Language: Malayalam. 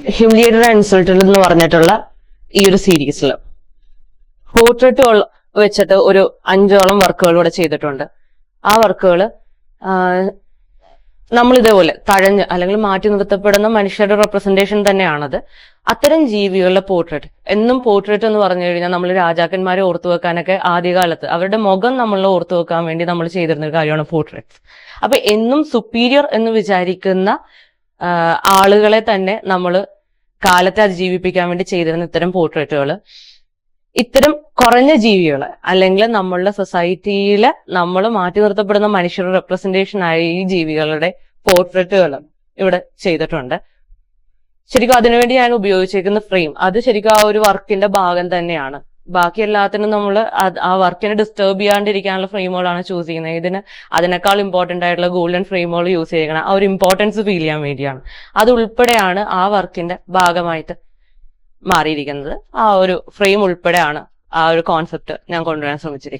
ഹ്യൂമിലിയേറ്റഡ് ആൻഡ് ഇൻസൾട്ടഡ് എന്ന് പറഞ്ഞിട്ടുള്ള ഈ ഒരു സീരീസിൽ പോർട്രേറ്റ് വെച്ചിട്ട് ഒരു 5ഓളം വർക്കുകൾ ഇവിടെ ചെയ്തിട്ടുണ്ട്. ആ വർക്കുകൾ നമ്മൾ ഇതേപോലെ തഴഞ്ഞ് അല്ലെങ്കിൽ മാറ്റി നിർത്തപ്പെടുന്ന മനുഷ്യരുടെ റെപ്രസെന്റേഷൻ തന്നെയാണത്. അത്തരം ജീവികളുടെ പോർട്രേറ്റ്, എന്നും പോർട്രേറ്റ് എന്ന് പറഞ്ഞു കഴിഞ്ഞാൽ നമ്മൾ രാജാക്കന്മാരെ ഓർത്തു വെക്കാനൊക്കെ ആദ്യകാലത്ത് അവരുടെ മുഖം നമ്മൾ ഓർത്തു വെക്കാൻ വേണ്ടി നമ്മൾ ചെയ്തിരുന്ന ഒരു കാര്യമാണ് പോർട്രേറ്റ്സ്. അപ്പൊ എന്നും സുപ്പീരിയർ എന്ന് വിചാരിക്കുന്ന ആളുകളെ തന്നെ നമ്മൾ കാലത്തെ അതിജീവിപ്പിക്കാൻ വേണ്ടി ചെയ്തിരുന്ന ഇത്തരം പോർട്രേറ്റുകൾ ഇത്തരം കുറഞ്ഞ ജീവികള് അല്ലെങ്കിൽ നമ്മളുടെ സൊസൈറ്റിയില് നമ്മൾ മാറ്റി നിർത്തപ്പെടുന്ന മനുഷ്യരുടെ റെപ്രസെന്റേഷൻ ആയ ഈ ജീവികളുടെ പോർട്രേറ്റുകൾ ഇവിടെ ചെയ്തിട്ടുണ്ട്. ശരിക്കും അതിനുവേണ്ടി ഞാൻ ഉപയോഗിച്ചിരിക്കുന്ന ഫ്രെയിം അത് ശരിക്കും ആ ഒരു വർക്കിന്റെ ഭാഗം തന്നെയാണ്. ബാക്കി എല്ലാത്തിനും നമ്മൾ ആ വർക്കിനെ ഡിസ്റ്റർബ് ചെയ്യാണ്ടിരിക്കാനുള്ള ഫ്രെയിമുകളാണ് ചൂസ് ചെയ്യുന്നത്. ഇതിന് അതിനേക്കാൾ ഇമ്പോർട്ടന്റ് ആയിട്ടുള്ള ഗോൾഡൻ ഫ്രെയിമുകൾ യൂസ് ചെയ്യണം. ആ ഒരു ഇമ്പോർട്ടൻസ് ഫീൽ ചെയ്യാൻ വേണ്ടിയാണ്. അത് ഉൾപ്പെടെയാണ് ആ വർക്കിന്റെ ഭാഗമായിട്ട് മാറിയിരിക്കുന്നത്. ആ ഒരു ഫ്രെയിം ഉൾപ്പെടെയാണ് ആ ഒരു കോൺസെപ്റ്റ് ഞാൻ കൊണ്ടുവരാൻ ശ്രമിച്ചിരിക്കുന്നത്.